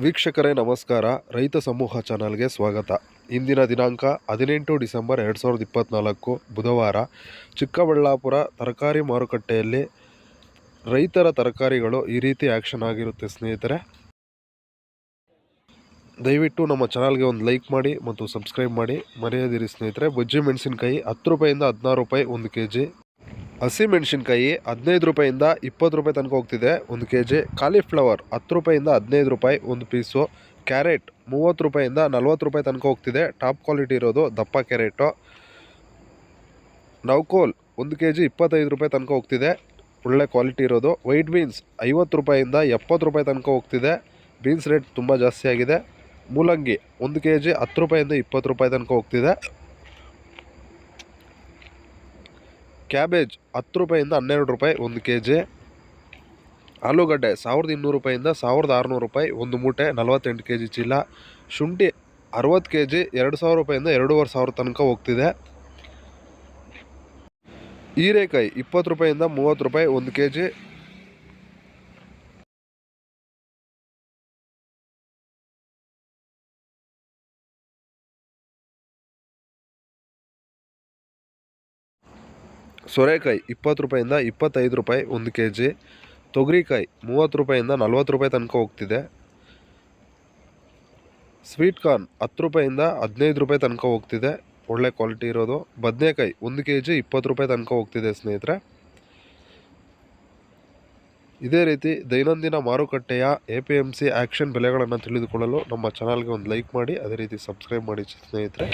ವೀಕ್ಷಕರೇ ನಮಸ್ಕಾರ. ರೈತ ಸಮೂಹ ಚಾನಲ್ಗೆ ಸ್ವಾಗತ. ಇಂದಿನ ದಿನಾಂಕ 18 ಡಿಸೆಂಬರ್ 2024 ಬುಧವಾರ. ಚಿಕ್ಕಬಳ್ಳಾಪುರ ತರಕಾರಿ ಮಾರುಕಟ್ಟೆಯಲ್ಲಿ ರೈತರ ತರಕಾರಿಗಳು ಈ ರೀತಿ ಆ್ಯಕ್ಷನ್ ಆಗಿರುತ್ತೆ ಸ್ನೇಹಿತರೆ. ದಯವಿಟ್ಟು ನಮ್ಮ ಚಾನಲ್ಗೆ ಒಂದು ಲೈಕ್ ಮಾಡಿ ಮತ್ತು ಸಬ್ಸ್ಕ್ರೈಬ್ ಮಾಡಿ, ಮರೆಯದಿರಿ ಸ್ನೇಹಿತರೆ. ಬಜ್ಜಿ ಮೆಣಸಿನಕಾಯಿ 10 ರೂಪಾಯಿಂದ 16 ರೂಪಾಯಿ 1 kg. ಹಸಿ ಮೆಣಸಿನ್ಕಾಯಿ 15 ರೂಪಾಯಿಂದ 20 ರೂಪಾಯಿ ತನಕ ಹೋಗ್ತಿದೆ 1 kg. ಕಾಲಿಫ್ಲವರ್ 10 ರೂಪಾಯಿಂದ 15 ರೂಪಾಯಿ 1 ಪೀಸು. ಕ್ಯಾರೆಟ್ 30 ರೂಪಾಯಿಂದ 40 ರೂಪಾಯಿ ತನಕ ಹೋಗ್ತಿದೆ, ಟಾಪ್ ಕ್ವಾಲಿಟಿ ಇರೋದು ದಪ್ಪ ಕ್ಯಾರೆಟು. ನವ್ಕೋಲ್ 1 kg 25 ರೂಪಾಯಿ ತನಕ ಹೋಗ್ತಿದೆ, ಒಳ್ಳೆ ಕ್ವಾಲಿಟಿ ಇರೋದು. ವೈಟ್ ಬೀನ್ಸ್ 50 ರೂಪಾಯಿಂದ 70 ರೂಪಾಯಿ ತನಕ ಹೋಗ್ತಿದೆ, ಬೀನ್ಸ್ ರೇಟ್ ತುಂಬ ಜಾಸ್ತಿ ಆಗಿದೆ. ಮೂಲಂಗಿ 1 kg 10 ರೂಪಾಯಿಂದ 20 ರೂಪಾಯಿ ತನಕ ಹೋಗ್ತಿದೆ. ಕ್ಯಾಬೇಜ್ 10 ರೂಪಾಯಿಂದ 12 ರೂಪಾಯಿ 1 kg. ಆಲೂಗಡ್ಡೆ 1200 ರೂಪಾಯಿಂದ 1600 ರೂಪಾಯಿ 1 ಮೂಟೆ 48 kg ಚೀಲ. ಶುಂಠಿ 60 kg 2000 ರೂಪಾಯಿಂದ 2500 ತನಕ ಹೋಗ್ತಿದೆ. ಹೀರೆಕಾಯಿ 20 ರೂಪಾಯಿಂದ 30 ರೂಪಾಯಿ 1 kg. ಸೋರೆಕಾಯಿ 20 ರೂಪಾಯಿಂದ 25 ರೂಪಾಯಿ 1 kg. ತೊಗರಿಕಾಯಿ 30 ರೂಪಾಯಿಂದ 40 ರೂಪಾಯಿ ತನಕ ಹೋಗ್ತಿದೆ. ಸ್ವೀಟ್ ಕಾರ್ನ್ 10 ರೂಪಾಯಿಂದ 15 ರೂಪಾಯಿ ತನಕ ಹೋಗ್ತಿದೆ, ಒಳ್ಳೆ ಕ್ವಾಲಿಟಿ ಇರೋದು. ಬದನೆಕಾಯಿ 1 kg 20 ರೂಪಾಯಿ ತನಕ ಹೋಗ್ತಿದೆ ಸ್ನೇಹಿತರೆ. ಇದೇ ರೀತಿ ದೈನಂದಿನ ಮಾರುಕಟ್ಟೆಯ APMC ಆ್ಯಕ್ಷನ್ ಬೆಲೆಗಳನ್ನು ತಿಳಿದುಕೊಳ್ಳಲು ನಮ್ಮ ಚಾನಲ್ಗೆ ಒಂದು ಲೈಕ್ ಮಾಡಿ, ಅದೇ ರೀತಿ ಸಬ್ಸ್ಕ್ರೈಬ್ ಮಾಡಿ ಸ್ನೇಹಿತರೆ.